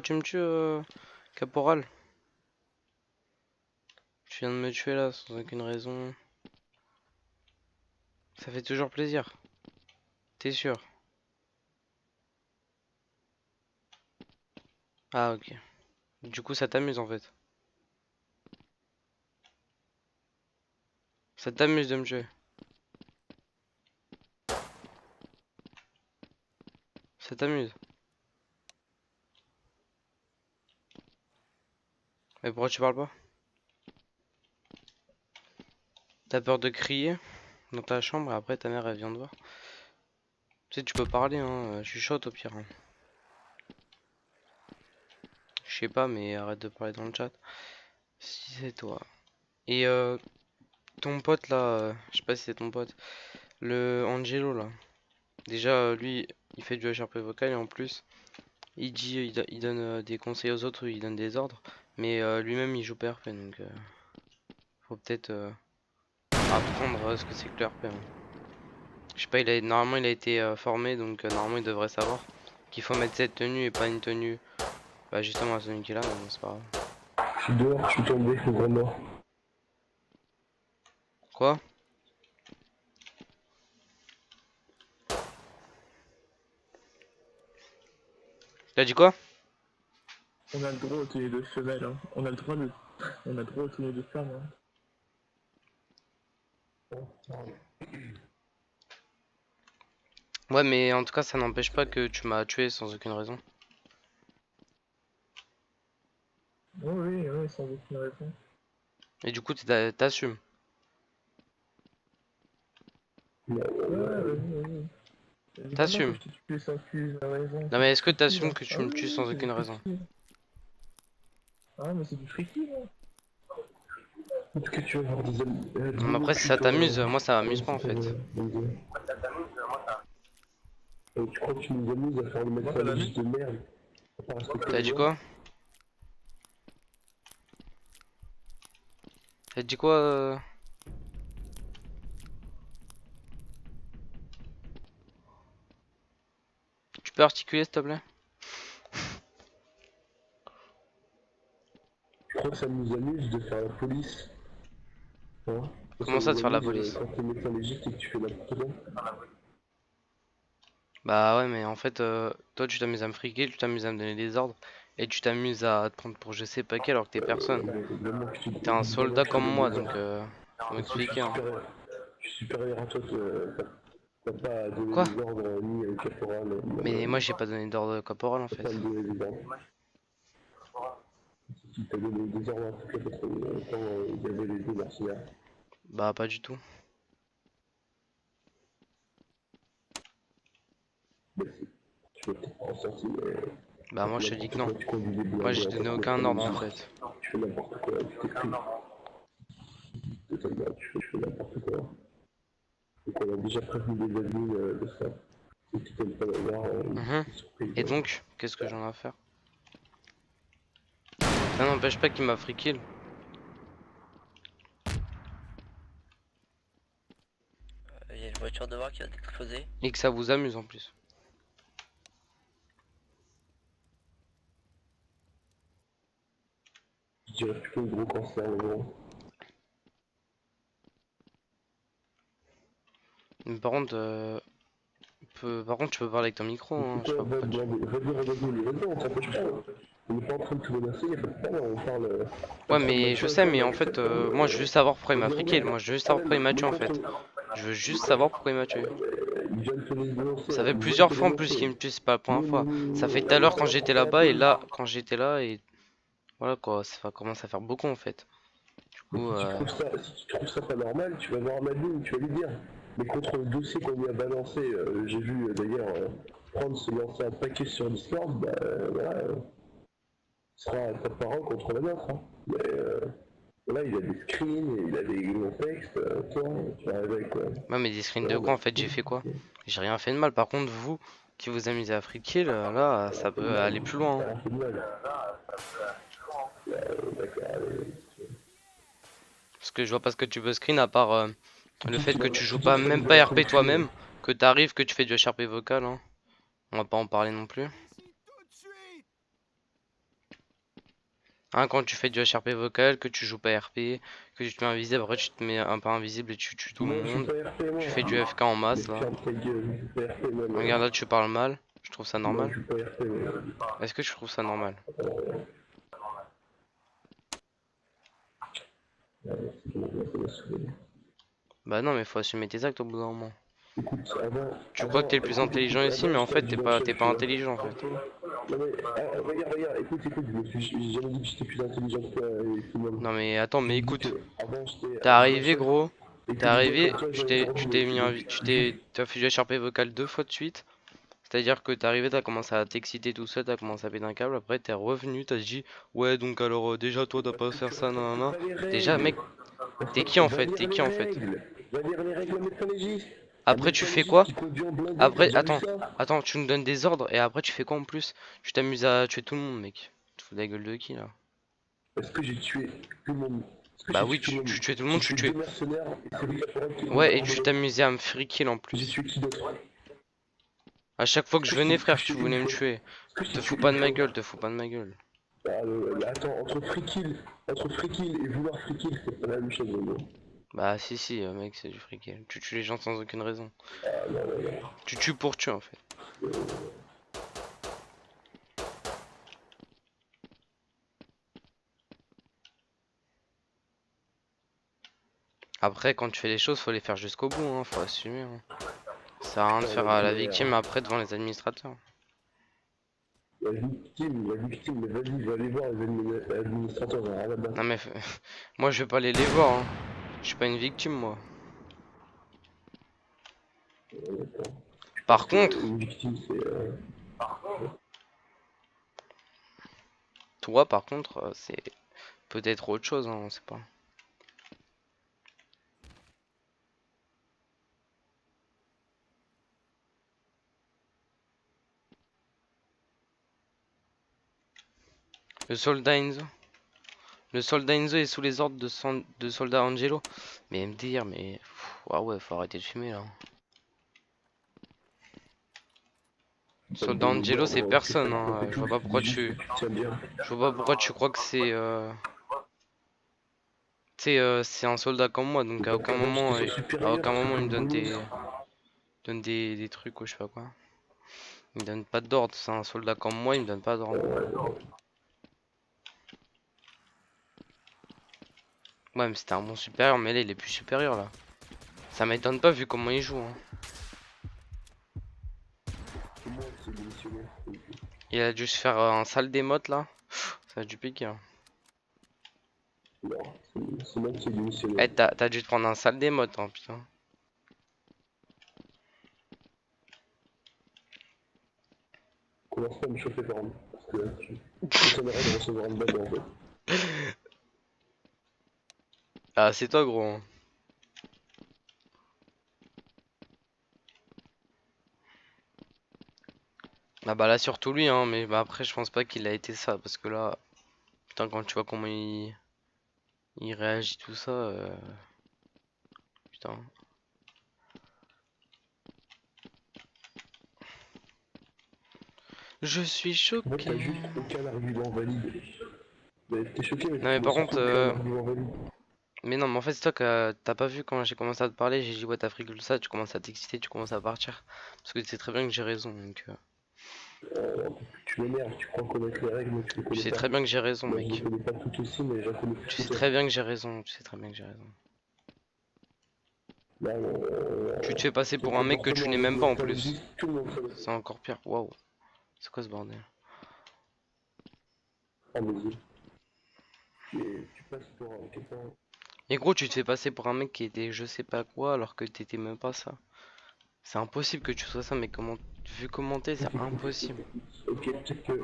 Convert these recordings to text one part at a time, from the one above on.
tu me tues, caporal? Tu viens de me tuer là sans aucune raison. Ça fait toujours plaisir. T'es sûr? Ah ok. Du coup ça t'amuse en fait. Ça t'amuse de me tuer. Ça t'amuse. Mais pourquoi tu parles pas? T'as peur de crier dans ta chambre et après ta mère elle vient te voir. Tu sais tu peux parler hein, chuchote au pire. Hein. Je sais pas mais arrête de parler dans le chat. Si c'est toi. Et ton pote là, je sais pas si c'est ton pote. Le Angelo là. Déjà lui il fait du HRP vocal et en plus il dit il donne des conseils aux autres, il donne des ordres. Mais lui-même il joue PRP donc faut peut-être apprendre ce que c'est que le RP. Hein. Je sais pas, normalement il a été formé donc normalement il devrait savoir qu'il faut mettre cette tenue et pas une tenue. Bah justement la tenue qu'il a, mais bon, c'est pas grave. Je suis dehors, je suis tombé, vraiment. Quoi? T'as dit quoi? On a le droit aux tenues de femelle, hein. On a le droit aux tenues de femme, hein. Ouais mais en tout cas ça n'empêche pas que tu m'as tué sans aucune raison. Oui, oui, sans aucune raison. Et du coup t'assumes. Ouais, vas-y. Évidemment que T'assumes. je t'ai tué sans aucune raison. Non mais est-ce que C'est du friki, t'assumes là. que tu Ah me oui, tues oui, sans c'est du aucune raison? friki. Ah, mais c'est du friki, là. Est-ce que tu vas avoir des amis Non, mais après si ça t'amuse, moi ça m'amuse pas en fait. Tu crois que tu nous amuses à faire le Moi, mettre ça à la m'amuse. liste de merde? À pas respecter T'as les dit lois? quoi? T'as dit quoi Tu peux articuler s'il te plaît? Tu crois que ça nous amuse de faire la police? Hein? Comment ça de faire la nous amuse police? quand t'es médecin légiste et que tu fais n'importe quoi? Bah ouais mais en fait toi tu t'amuses à me friquer, tu t'amuses à me donner des ordres et tu t'amuses à te prendre pour je sais pas qui alors que t'es personne. Évidemment que je te T'es un évidemment soldat que je te comme donne moi des donc ordres. faut Parce que m'expliquer hein. je suis supérieur à toi, t'as pas à donner Quoi? des ordres ni au caporal, ni Mais moi j'ai pas donné d'ordre caporal en t'as pas à fait. me donner des ordres. Si t'as donné des ordres à toute la patrouille quand il y avait les deux mercenaires. Bah pas du tout. Mais tu vas peut-être en sortir, mais Bah moi je te dis que non. tu conduis des Moi j'ai blindés en donné tant que aucun ordre en médecin fait. tu fais n'importe quoi, tu t'exprimes totalement, tu fais n'importe quoi. Donc on a déjà prévenu les amis de ça. Et tu t'aimes pas d'avoir Mhm. des surprises. Et donc, qu'est-ce que j'en ai à faire? Ça n'empêche pas qu'il m'a free kill. Il y a une voiture devant qui va t'exploser. Et que ça vous amuse en plus. Je dirais plutôt gros cancer, mais bon. Mais par contre, par contre, tu peux parler avec ton micro, hein. Je sais Toi, pas pourquoi tu... vas-y, on t'empêche pas. On n'est pas en train de te menacer, y'a pas de problème, on parle. Ouais, mais je sais, mais en fait, moi je veux juste savoir pourquoi il m'a free kill. Moi je veux juste savoir pourquoi il m'a tué en fait. Je veux juste savoir pourquoi il m'a tué. Il vient de te les dénoncer. Ça fait Il vient de plusieurs te fois en plus dénoncer. qu'il me tue, c'est pas la première fois. Ça fait tout à l'heure quand j'étais là-bas et là quand j'étais là et voilà quoi, ça commence à faire beaucoup en fait. Du Mais coup, si tu trouves ça pas normal, tu vas voir Madeleine, tu vas lui dire. Mais contre le dossier qu'on lui a balancé, j'ai vu d'ailleurs prendre se lancer un paquet sur Discord, bah voilà, ce sera ta parole contre la nôtre. Hein. Mais là, il a des screens, et il a des gros textes, toi, tu vas arriver avec quoi? ouais, mais des screens de quoi en fait, j'ai fait quoi? J'ai rien fait de mal. Par contre, vous qui vous amusez à free kill, là, ça peut aller plus loin. Hein. Un peu de mal. D'accord, Parce que je vois pas ce que tu veux screen à part le fait que tu joues tu pas, dis que même tu pas vas RP te toi-même, que t'arrives, que tu fais du HRP vocal. Hein. On va pas en parler non plus. Hein, quand tu fais du HRP vocal, que tu joues pas RP, que tu te mets invisible, après tu te mets un peu invisible et tu tues tout le Moi, je suis monde. pas RP, moi. Tu fais du FK en Mais masse là. ferme ta gueule, je suis pas RP, moi. Regarde là, tu parles mal. Je trouve ça Moi, normal. je suis pas RP, moi. Est-ce que tu trouves ça normal? C'est bon, ça m'a saoulé. Bah non, mais faut assumer tes actes au bout d'un moment. Écoute, avant, Tu crois que t'es le plus intelligent ici, mais en fait j'étais t'es pas intelligent en fait. Non mais, regarde, écoute, j'ai jamais dit que j'étais plus intelligent que toi et tout le monde. Non mais attends, mais J'ai dit écoute, que avant j'étais t'es arrivé chef gros, et t'es que des gars arrivé, comme toi j'en ai pas tu rendu, t'es mis un, donc t'as fait du HRP vocal 2 fois de suite. C'est-à-dire que t'es arrivé, t'as commencé à t'exciter tout seul, t'as commencé à péter un câble, après t'es revenu, t'as dit ouais donc alors déjà toi t'as parce pas à que faire tu ça, respectes nanana. pas les Déjà règles. mec, t'es qui en Va fait? lire T'es les qui en fait? règles. Va lire les règles, un médecin légiste. Un Après tu médecin fais légiste quoi? qui conduit en blindé, t'as Après, déjà vu ça? attends, tu nous donnes des ordres et après tu fais quoi en plus? Tu t'amuses à tuer tout le monde mec. Tu te fous de la gueule de qui là? Est-ce que j'ai tué tout le monde? Est-ce que Bah j'ai oui, tué tout le tu monde? tuais tout le J'ai monde, tu tué deux tuais. mercenaires et celui caporal qui est Ouais, et en tu boulot. t'amusais à me free kill en J'ai plus. tué qui d'autre? À chaque fois que Est-ce je que je t'ai venais frère, touché tu une voulais me fois? tuer. Est-ce que je Te t'ai fous tué pas une de ma fois? gueule, te fous pas de ma gueule. Attends, entre free kill et vouloir free kill, c'est pas la même chose, gros. Bah si, mec, c'est du free kill. Tu tues les gens sans aucune raison. Ah non, non, non. Tu tues pour tuer en fait. Après, quand tu fais les choses, faut les faire jusqu'au bout, hein, faut assumer. Hein. Ça sert à rien de faire à la victime après devant les administrateurs. La victime, mais vas-y, va aller voir les administrateurs, j'en ai rien à battre. Non mais moi je vais pas aller les voir. Hein. Je suis pas une victime moi. Par contre, Une victime, c'est. toi par contre, c'est peut-être autre chose, hein, on sait pas. Le soldat Enzo. Le soldat Enzo est sous les ordres de soldat Angelo. Mais MDR, mais... Ah ouais, faut arrêter de fumer là. Soldat Angelo c'est personne, hein. Je vois pas pourquoi tu... Je vois pas pourquoi tu crois que c'est... Tu sais, c'est un soldat comme moi, donc à aucun moment il me donne des trucs ou je sais pas quoi. Il me donne pas d'ordre, c'est un soldat comme moi, il me donne pas d'ordre. Ouais, mais c'était un bon supérieur, mais là il est plus supérieur là. Ça m'étonne pas vu comment il joue. Hein. Il a dû se faire un sale démote là. Ça a dû piquer. Hein. C'est moi qui ai démissionné. Eh, t'as dû te prendre un sale démote, hein, putain. Commence pas à me chauffer par exemple, parce que ça m'arrête de recevoir une balle en fait. Ah, c'est toi gros. Hein. Ah bah là surtout lui, hein, mais bah, après je pense pas qu'il a été ça, parce que là, putain quand tu vois comment il réagit tout ça, putain. Je suis En fait, t'as choqué. juste aucun argument valide. T'es choqué, mais Non mais par contre, aucun argument valide. mais non mais en fait c'est toi que t'as pas vu quand j'ai commencé à te parler, j'ai dit ouais t'as pris que ça, tu commences à t'exciter, tu commences à partir. Parce que tu sais très bien que j'ai raison, donc... Tu m'énerves, tu crois connaître les règles, mais tu les Tu connais sais pas. très bien que j'ai raison Moi, je mec. les connais pas toutes aussi, mais j'en connais Tu plus sais que très bien que j'ai raison, tu sais très bien que j'ai raison. toi. Tu te fais passer Ton pour un mec que tu comportement n'es avec même pas en médecin plus. légiste, tout le monde sait. C'est encore pire, waouh. C'est quoi ce bordel? Ah, vas-y. Tu passes pour quelqu'un. Et gros tu te fais passer pour un mec qui était je sais pas quoi alors que t'étais même pas ça. C'est impossible que tu sois ça mais comment... Vu comment t'es c'est impossible. Ok, peut-être que.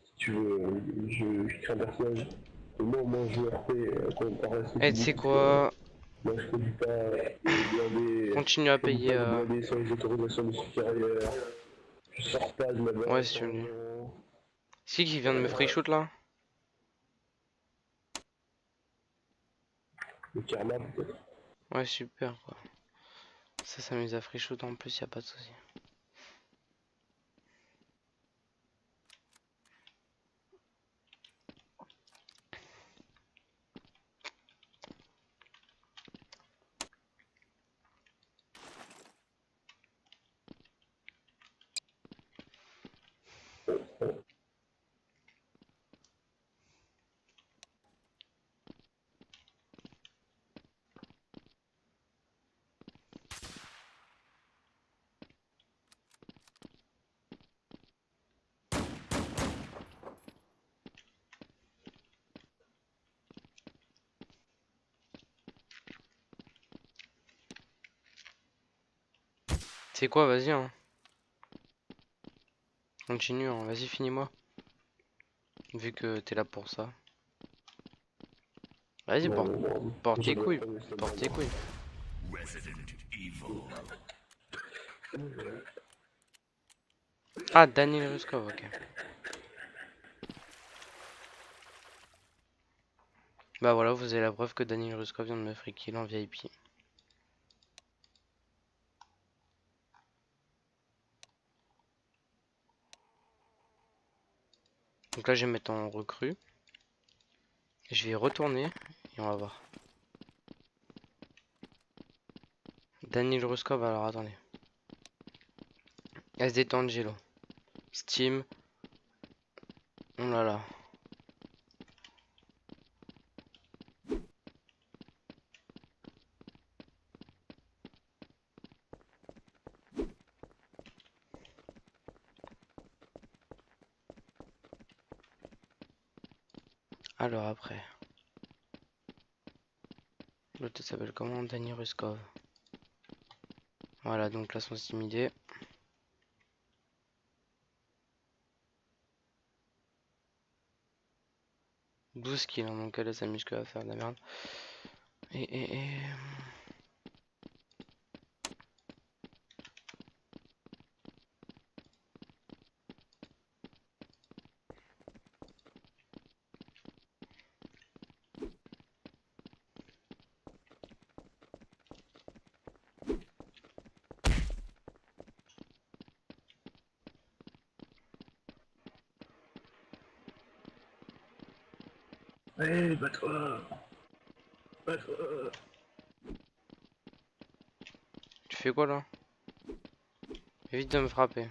Si tu veux, je crée un personnage. Et moi, au moins, je joue RP quand on parle à ce Eh tu sais quoi? moi, je conduis pas les blindés. Continue à Je conduis payer... pas les blindés sans les autorisations du supérieur. Je sors pas de ma base. Ouais, c'est venu. C'est qui vient de me free shoot là? Le karma, peut-être. Ouais super quoi. Ça s'amuse à free shoot en plus, y a pas de souci. C'est quoi, vas-y, hein. Continue, hein. Vas-y, finis-moi. Vu que t'es là pour ça. Vas-y, Non, porte, non, non. porte tes J'avais couilles. pas vu ça Porte tes dedans. couilles. Ah, Daniel Ruskov, ok. Bah voilà, vous avez la preuve que Daniel Ruskov vient de me free kill en VIP. Donc là, je vais mettre en recrue. Je vais y retourner et on va voir. Daniel Ruskov, alors attendez. SD Tangelo. Steam. Oh là là. Alors après. L'autre s'appelle comment? Daniel Ruskov. Voilà, donc là, son Steam ID. 12 kills, hein, donc elle s'amuse que à faire de la merde. Et... Ouais, bats-toi. Bats-toi. Tu fais quoi là? Évite de me frapper.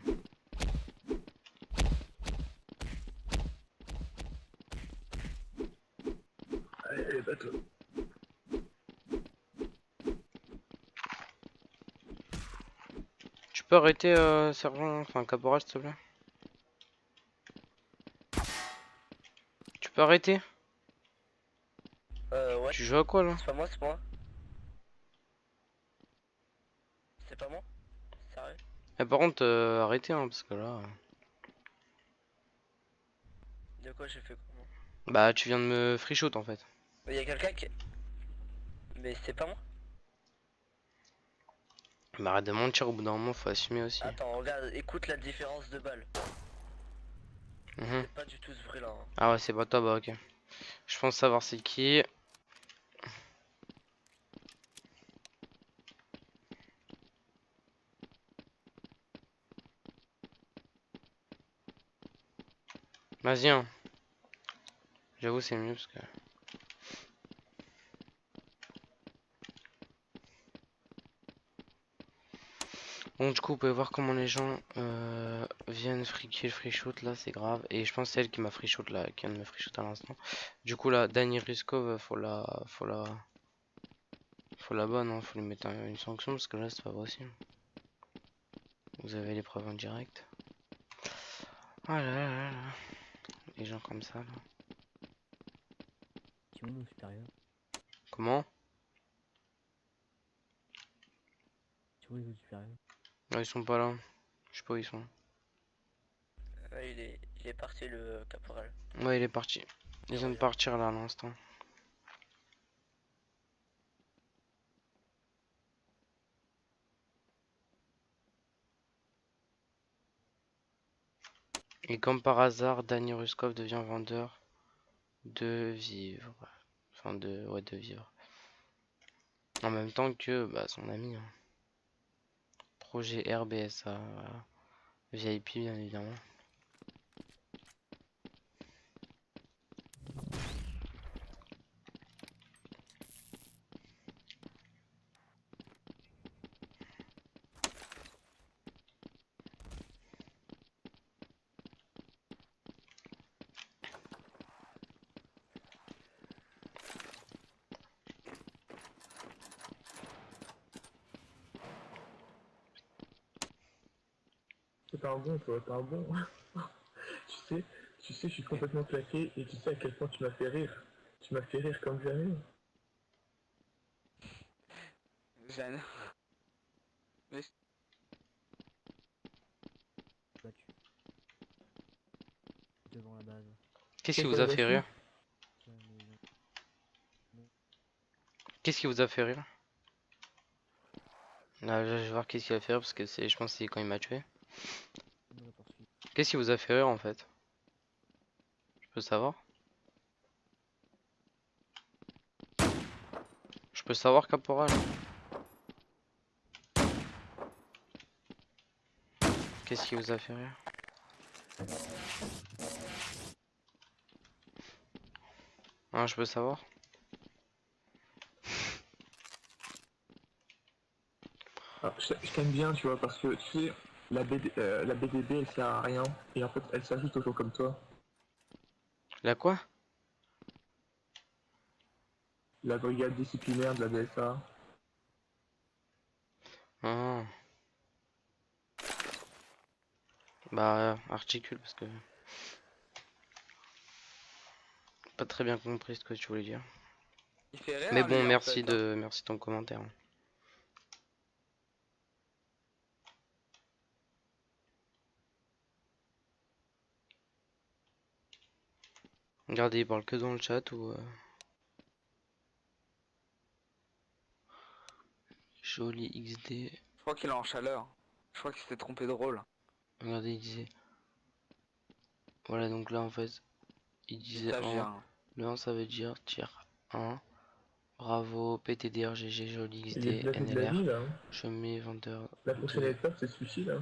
Ouais, bats-toi. Tu peux arrêter, sergent, enfin caporal, s'il te plaît? Tu peux arrêter? Ouais. Tu joues à quoi là? C'est pas moi, c'est pas moi. C'est pas moi. Sérieux? Eh, par contre, arrêtez, hein, parce que là... De quoi j'ai fait comment? Bah, tu viens de me free shoot en fait. Il y a quelqu'un qui... Mais c'est pas moi. Bah, arrête de mentir, au bout d'un moment, faut assumer aussi. Attends, regarde, écoute la différence de balles. Mhm. C'est pas du tout ce bruit là. Hein. Ah ouais, c'est pas toi, bah ok. Je pense savoir c'est qui. Vas-y, hein. J'avoue, c'est mieux parce que... Bon, du coup, vous pouvez voir comment les gens viennent friquer le free shoot là, c'est grave. Et je pense que c'est elle qui m'a free shoot là, qui vient de me free shoot à l'instant. Du coup, là, Dani Riskov, faut la bonne, hein. Faut lui mettre une sanction parce que là, c'est pas possible. Vous avez les preuves en direct. Ah là là là là. Les gens comme ça là. Qui ont nos supérieurs? Comment? Qui ont les autres supérieurs? Ah, ils sont pas là. Je sais pas où ils sont. Ouais, il est parti le caporal. Ouais, il est parti. Ils viennent de partir là à l'instant. Et comme par hasard, Dani Ruskov devient vendeur de vivres. Enfin, de vivres. En même temps que bah, son ami. Hein. Projet RBSA, voilà. VIP bien évidemment. T'es un bon, toi, t'es un bon. tu sais, je suis complètement claqué et tu sais à quel point tu m'as fait rire. Tu m'as fait rire comme jamais. Jeanne. Mais Battu. Devant la base. Qu'est-ce qui Pourquoi vous a fait battu? rire? Ouais, mais non. Qu'est-ce qui vous a fait rire? Là, je vais voir qu'est-ce qui a fait rire parce que c'est, je pense que c'est quand il m'a tué. On l'a poursuivi. Qu'est-ce qui vous a fait rire en fait? Je peux savoir? Je peux savoir, caporal? Qu'est-ce qui vous a fait rire? Hein, je peux savoir? Alors, je t'aime bien, tu vois, parce que tu sais, la BDB elle sert à rien et en fait elle s'ajoute aux gens comme toi. La quoi? La brigade disciplinaire de la BSA. Ah. Bah, articule parce que pas très bien compris ce que tu voulais dire. il fait rire, Mais hein, bon, lui, en fait. Hein. merci de ton commentaire. Regardez, il parle que dans le chat ou Joli XD. Je crois qu'il est en chaleur. Je crois qu'il s'est trompé de rôle. Regardez, il disait. Voilà, donc là en fait, il Il disait s'agit 1. hein. Le 1 ça veut dire tir 1. Bravo, PTDR, GG, Joli Il est XD, blasé de la vie NLR. là. Hein. Je mets vendeur. La prochaine de- étape c'est celui-ci là.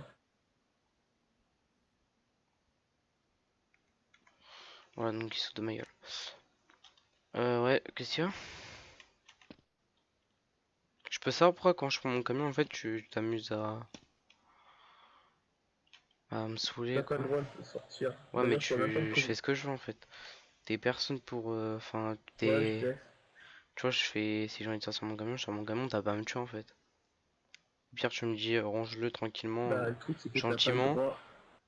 Voilà, donc il se fout de ma gueule. Ouais, qu'est-ce qu'il y a? Je peux savoir pourquoi quand je prends mon camion, en fait, tu t'amuses à me saouler, T'as pas quoi. le droit de sortir. Ouais, mais D'ailleurs, tu vois même pas je fais ce que je veux, en fait. T'es personne pour... Enfin, Ouais, je t'es... laisse. Tu vois, je fais... Si j'ai envie de sortir mon camion, je sors mon camion, t'as pas à me tuer, en fait. Au pire, tu me dis, range-le tranquillement, Bah, le truc c'est que t'as pas le gentiment. droit.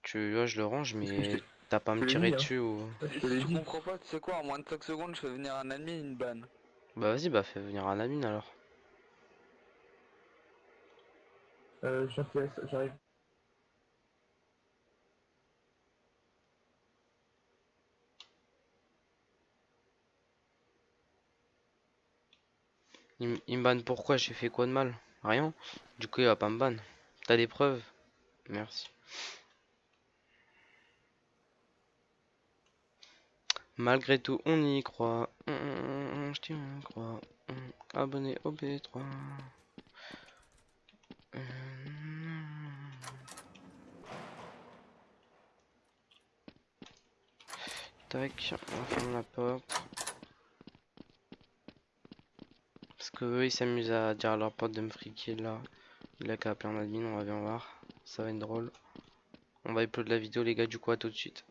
Tu vois, je le range, C'est ce que je mais t'as pas à je me te l'ai tirer dit, hein. dessus ou... Ouais, je te Si l'ai tu dit. comprends pas, tu sais quoi, en moins de 5 secondes, je fais venir un admin une banne. Bah vas-y, bah fais venir un admin alors. J'arrive. Il me banne pourquoi? J'ai fait quoi de mal? Rien. Du coup, il va pas me ban. T'as des preuves? Merci. Malgré tout, on y croit. Je t'y crois. Abonné au B3. Tac, on ferme la porte. Parce que eux, ils s'amusent à dire à leur pote de me friquer là. Il a qu'à appeler un admin, on va bien voir. Ça va être drôle. On va upload la vidéo, les gars, du coup, à tout de suite.